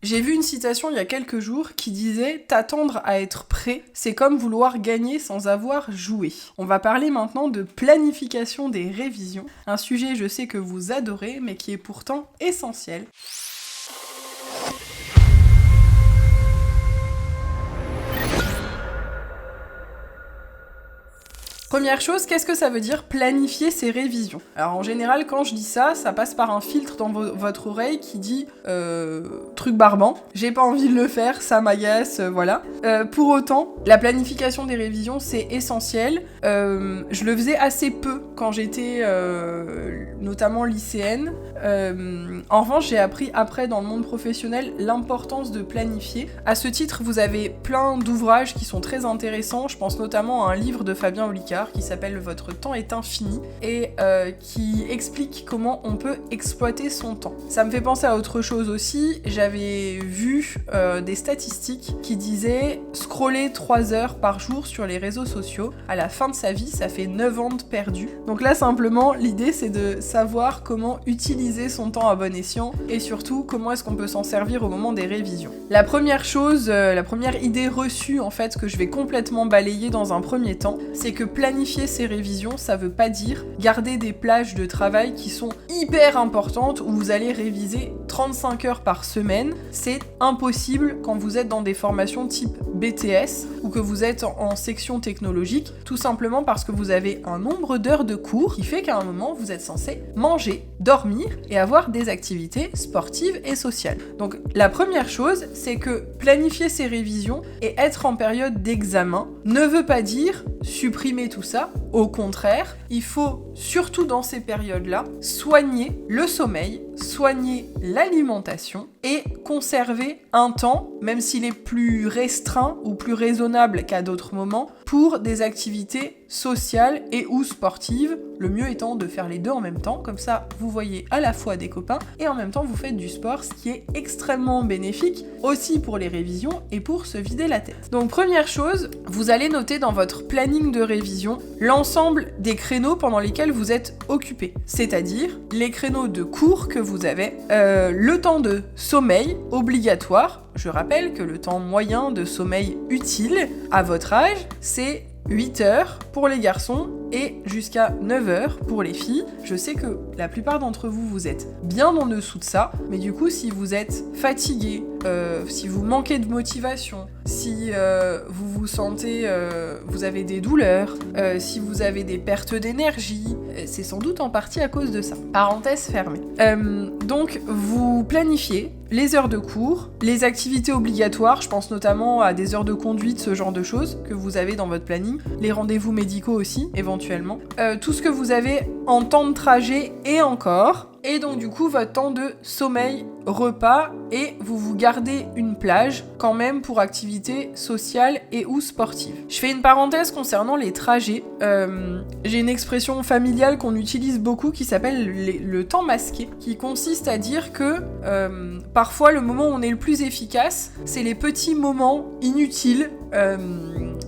J'ai vu une citation il y a quelques jours qui disait « T'attendre à être prêt, c'est comme vouloir gagner sans avoir joué ». On va parler maintenant de planification des révisions, un sujet je sais que vous adorez mais qui est pourtant essentiel. Première chose, qu'est-ce que ça veut dire planifier ses révisions ? Alors en général, quand je dis ça, ça passe par un filtre dans votre oreille qui dit truc barbant, j'ai pas envie de le faire, ça m'agace, voilà. Pour autant, la planification des révisions, c'est essentiel. Je le faisais assez peu quand j'étais notamment lycéenne. En revanche, j'ai appris après dans le monde professionnel l'importance de planifier. À ce titre, vous avez plein d'ouvrages qui sont très intéressants. Je pense notamment à un livre de Fabien Olicard qui s'appelle « Votre temps est infini » et qui explique comment on peut exploiter son temps. Ça me fait penser à autre chose aussi. J'avais vu des statistiques qui disaient scroller 3 heures par jour sur les réseaux sociaux. À la fin de sa vie, ça fait 9 ans de perdu. Donc là, simplement, l'idée, c'est de savoir comment utiliser son temps à bon escient et surtout, comment est-ce qu'on peut s'en servir au moment des révisions. La première chose, la première idée reçue, en fait, que je vais complètement balayer dans un premier temps, c'est que planifier ses révisions, ça veut pas dire garder des plages de travail qui sont hyper importantes où vous allez réviser 35 heures par semaine. C'est impossible quand vous êtes dans des formations type BTS ou que vous êtes en section technologique, tout simplement parce que vous avez un nombre d'heures de cours qui fait qu'à un moment, vous êtes censé manger, dormir et avoir des activités sportives et sociales. Donc la première chose, c'est que planifier ses révisions et être en période d'examen ne veut pas dire supprimer tout ça. Au contraire, il faut surtout dans ces périodes-là soigner le sommeil, soigner l'alimentation et conserver un temps, même s'il est plus restreint ou plus raisonnable qu'à d'autres moments, pour des activités sociales et ou sportives, le mieux étant de faire les deux en même temps, comme ça vous voyez à la fois des copains et en même temps vous faites du sport, ce qui est extrêmement bénéfique aussi pour les révisions et pour se vider la tête. Donc première chose, vous allez noter dans votre planning de révision l'ensemble des créneaux pendant lesquels vous êtes occupé, c'est-à-dire les créneaux de cours que vous avez, le temps de sommeil obligatoire. Je rappelle que le temps moyen de sommeil utile à votre âge, c'est 8 heures pour les garçons et jusqu'à 9 heures pour les filles. Je sais que la plupart d'entre vous, vous êtes bien en dessous de ça, mais du coup, si vous êtes fatigué, si vous manquez de motivation, si vous vous sentez, vous avez des douleurs, si vous avez des pertes d'énergie, c'est sans doute en partie à cause de ça. Parenthèse fermée. Donc, vous planifiez les heures de cours, les activités obligatoires, je pense notamment à des heures de conduite, ce genre de choses que vous avez dans votre planning, les rendez-vous médicaux aussi, éventuellement, tout ce que vous avez en temps de trajet et encore, et donc du coup votre temps de sommeil, repas, et vous gardez une plage quand même pour activités sociales et ou sportives. Je fais une parenthèse concernant les trajets. J'ai une expression familiale qu'on utilise beaucoup qui s'appelle le temps masqué, qui consiste à dire que parfois le moment où on est le plus efficace, c'est les petits moments inutiles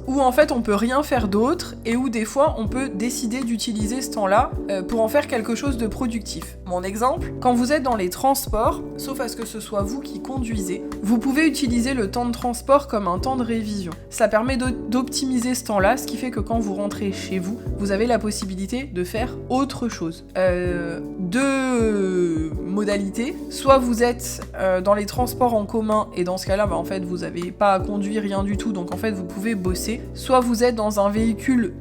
où en fait on peut rien faire d'autre et où des fois on peut décider d'utiliser ce temps-là pour en faire quelque chose de productif. Mon exemple, quand vous êtes dans les transports, sauf à ce que ce soit vous qui conduisez, vous pouvez utiliser le temps de transport comme un temps de révision. Ça permet d'optimiser ce temps-là, ce qui fait que quand vous rentrez chez vous, vous avez la possibilité de faire autre chose. Deux modalités, soit vous êtes dans les transports en commun et dans ce cas-là, en fait vous n'avez pas à conduire rien du tout, donc en fait vous pouvez bosser, soit vous êtes dans un véhicule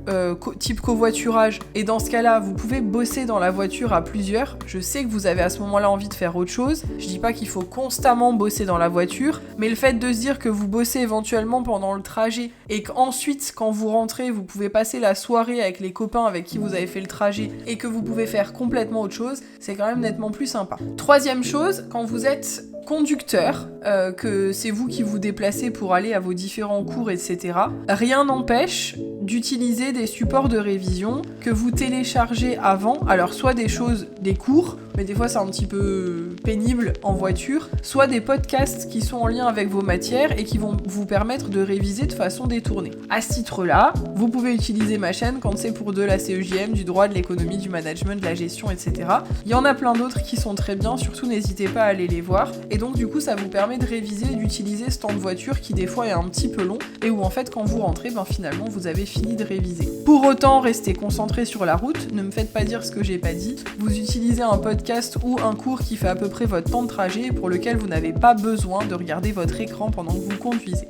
type covoiturage et dans ce cas-là vous pouvez bosser dans la voiture à plusieurs. Je sais que vous avez à ce moment-là envie de faire autre chose, je dis pas qu'il faut constamment bosser dans la voiture, mais le fait de se dire que vous bossez éventuellement pendant le trajet et qu'ensuite quand vous rentrez vous pouvez passer la soirée avec les copains avec qui vous avez fait le trajet et que vous pouvez faire complètement autre chose, c'est quand même nettement plus sympa. Troisième chose, quand vous êtes conducteur, que c'est vous qui vous déplacez pour aller à vos différents cours, etc. Rien n'empêche d'utiliser des supports de révision que vous téléchargez avant, alors soit des cours, mais des fois c'est un petit peu pénible en voiture, soit des podcasts qui sont en lien avec vos matières et qui vont vous permettre de réviser de façon détournée. À ce titre-là, vous pouvez utiliser ma chaîne quand c'est pour de la CEJM, du droit, de l'économie, du management, de la gestion, etc. Il y en a plein d'autres qui sont très bien, surtout n'hésitez pas à aller les voir. Et donc du coup ça vous permet de réviser et d'utiliser ce temps de voiture qui des fois est un petit peu long et où en fait quand vous rentrez, finalement vous avez fini de réviser. Pour autant, restez concentré sur la route, ne me faites pas dire ce que j'ai pas dit. Vous utilisez un podcast ou un cours qui fait à peu près votre temps de trajet et pour lequel vous n'avez pas besoin de regarder votre écran pendant que vous conduisez.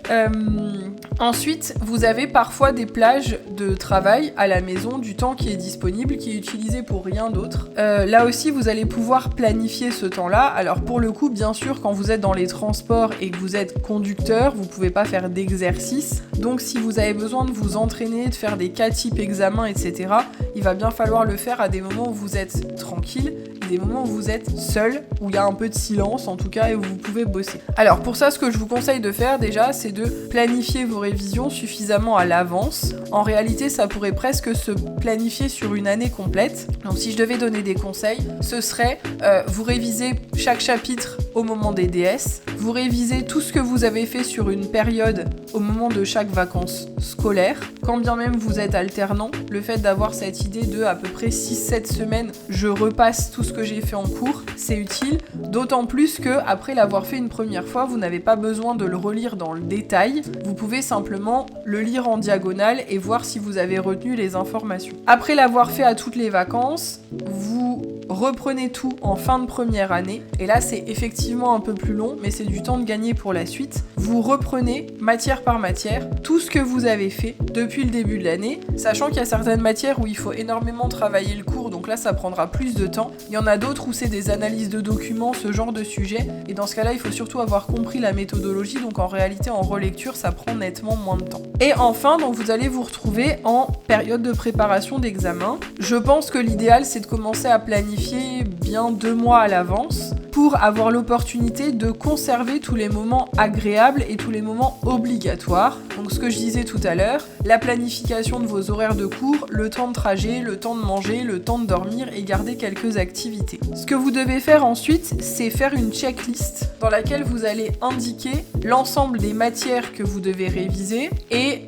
Ensuite, vous avez parfois des plages de travail à la maison, du temps qui est disponible, qui est utilisé pour rien d'autre. Là aussi, vous allez pouvoir planifier ce temps-là. Alors pour le coup, bien sûr, quand vous êtes dans les transports et que vous êtes conducteur, vous pouvez pas faire d'exercice. Donc si vous avez besoin de vous entraîner, de faire des cas type examen, etc., il va bien falloir le faire à des moments où vous êtes tranquille, des moments où vous êtes seul, où il y a un peu de silence en tout cas et où vous pouvez bosser. Alors pour ça, ce que je vous conseille de faire déjà, c'est de planifier vos révisions suffisamment à l'avance. En réalité, ça pourrait presque se planifier sur une année complète. Donc si je devais donner des conseils, ce serait vous révisez chaque chapitre au moment des DS, vous révisez tout ce que vous avez fait sur une période au moment de chaque vacances scolaires. Quand bien même vous êtes alternant, le fait d'avoir cette idée de à peu près 6-7 semaines, je repasse tout ce que j'ai fait en cours, c'est utile, d'autant plus que après l'avoir fait une première fois, vous n'avez pas besoin de le relire dans le détail, vous pouvez simplement le lire en diagonale et voir si vous avez retenu les informations. Après l'avoir fait à toutes les vacances, vous reprenez tout en fin de première année, et là c'est effectivement un peu plus long, mais c'est du temps de gagner pour la suite. Vous reprenez matière par matière tout ce que vous avez fait depuis le début de l'année, sachant qu'il y a certaines matières où il faut énormément travailler le cours, donc là ça prendra plus de temps. Il y en a d'autres où c'est des analyses de documents, ce genre de sujet, et dans ce cas-là il faut surtout avoir compris la méthodologie, donc en réalité en relecture ça prend nettement moins de temps. Et enfin, donc vous allez vous retrouver en période de préparation d'examen. Je pense que l'idéal c'est de commencer à planifier bien 2 mois à l'avance pour avoir l'opportunité de conserver tous les moments agréables et tous les moments obligatoires. Donc ce que je disais tout à l'heure, la planification de vos horaires de cours, le temps de trajet, le temps de manger, le temps de dormir et garder quelques activités. Ce que vous devez faire ensuite, c'est faire une checklist dans laquelle vous allez indiquer l'ensemble des matières que vous devez réviser et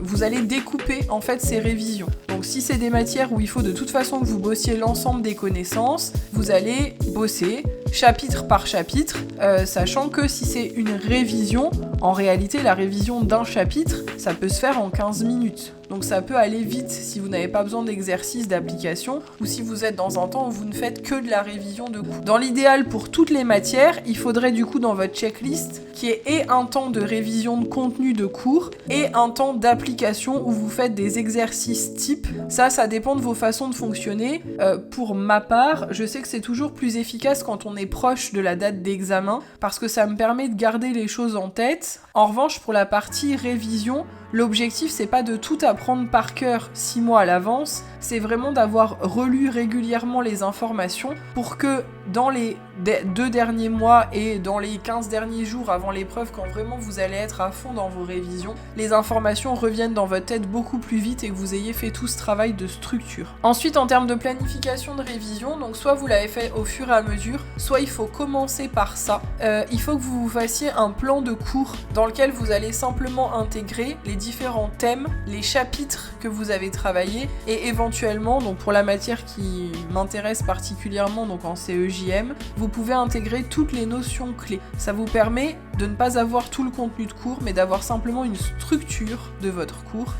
vous allez découper en fait ces révisions. Donc si c'est des matières où il faut de toute façon que vous bossiez l'ensemble des connaissances, vous allez bosser chapitre par chapitre, sachant que si c'est une révision, en réalité la révision d'un chapitre, ça peut se faire en 15 minutes. Donc ça peut aller vite si vous n'avez pas besoin d'exercice d'application ou si vous êtes dans un temps où vous ne faites que de la révision de cours. Dans l'idéal, pour toutes les matières, il faudrait du coup dans votre checklist qu'il y ait et un temps de révision de contenu de cours et un temps d'application où vous faites des exercices types. Ça dépend de vos façons de fonctionner. Pour ma part, je sais que c'est toujours plus efficace quand on est proche de la date d'examen parce que ça me permet de garder les choses en tête. En revanche, pour la partie révision, l'objectif, c'est pas de tout apprendre par cœur 6 mois à l'avance, c'est vraiment d'avoir relu régulièrement les informations pour que dans les 2 derniers mois et dans les 15 derniers jours avant l'épreuve, quand vraiment vous allez être à fond dans vos révisions, les informations reviennent dans votre tête beaucoup plus vite et que vous ayez fait tout ce travail de structure. Ensuite, en termes de planification de révision, donc soit vous l'avez fait au fur et à mesure, soit il faut commencer par ça. Il faut que vous vous fassiez un plan de cours dans lequel vous allez simplement intégrer les différents thèmes, les chapitres que vous avez travaillés et éventuellement, donc pour la matière qui m'intéresse particulièrement, donc en CEJM, vous pouvez intégrer toutes les notions clés. Ça vous permet de ne pas avoir tout le contenu de cours, mais d'avoir simplement une structure de votre cours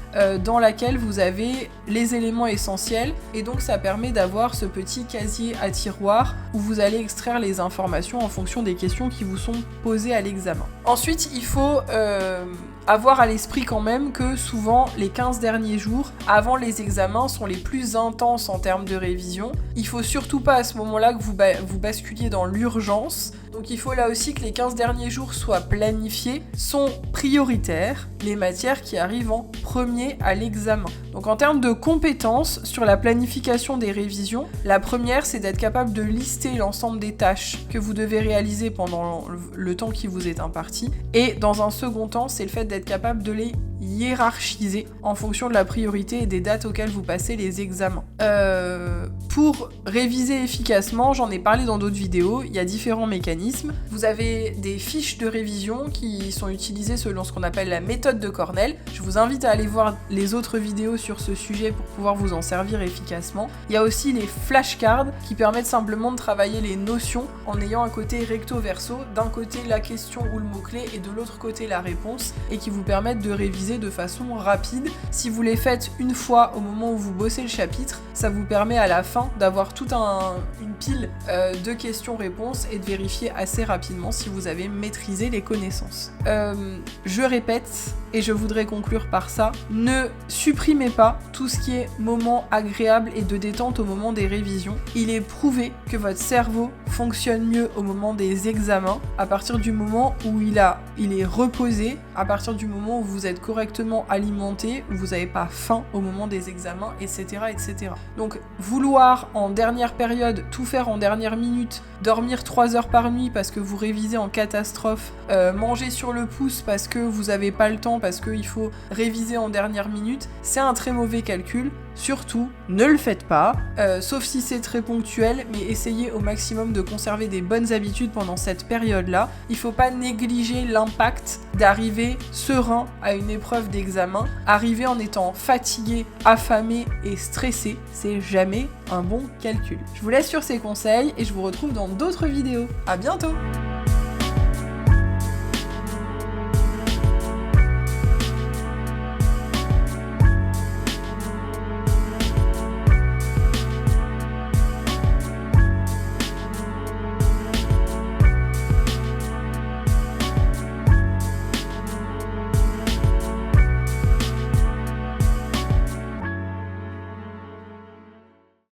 dans laquelle vous avez les éléments essentiels et donc ça permet d'avoir ce petit casier à tiroir où vous allez extraire les informations en fonction des questions qui vous sont posées à l'examen. Ensuite, il faut avoir à l'esprit quand même que souvent les 15 derniers jours avant les examens sont les plus intenses en termes de révision. Il faut surtout pas à ce moment-là que vous basculiez dans l'urgence. Donc il faut là aussi que les 15 derniers jours soient planifiés, sont prioritaires, les matières qui arrivent en premier à l'examen. Donc en termes de compétences sur la planification des révisions, la première c'est d'être capable de lister l'ensemble des tâches que vous devez réaliser pendant le temps qui vous est imparti. Et dans un second temps, c'est le fait d'être capable de les hiérarchiser en fonction de la priorité et des dates auxquelles vous passez les examens. Pour réviser efficacement, j'en ai parlé dans d'autres vidéos, il y a différents mécanismes. Vous avez des fiches de révision qui sont utilisées selon ce qu'on appelle la méthode de Cornell. Je vous invite à aller voir les autres vidéos sur ce sujet pour pouvoir vous en servir efficacement. Il y a aussi les flashcards qui permettent simplement de travailler les notions en ayant un côté recto-verso, d'un côté la question ou le mot-clé et de l'autre côté la réponse, et qui vous permettent de réviser de façon rapide. Si vous les faites une fois au moment où vous bossez le chapitre, ça vous permet à la fin d'avoir toute une pile de questions-réponses et de vérifier assez rapidement si vous avez maîtrisé les connaissances. Je répète, et je voudrais conclure par ça, ne supprimez pas tout ce qui est moment agréable et de détente au moment des révisions. Il est prouvé que votre cerveau fonctionne mieux au moment des examens, à partir du moment où il est reposé, à partir du moment où vous êtes correctement alimenté, où vous n'avez pas faim au moment des examens, etc., etc. Donc, vouloir en dernière période tout faire en dernière minute, dormir 3 heures par nuit parce que vous révisez en catastrophe, manger sur le pouce parce que vous n'avez pas le temps, parce qu'il faut réviser en dernière minute, c'est un très mauvais calcul. Surtout, ne le faites pas, sauf si c'est très ponctuel, mais essayez au maximum de conserver des bonnes habitudes pendant cette période-là. Il ne faut pas négliger l'impact d'arriver serein à une épreuve d'examen. Arriver en étant fatigué, affamé et stressé, c'est jamais un bon calcul. Je vous laisse sur ces conseils et je vous retrouve dans d'autres vidéos. À bientôt!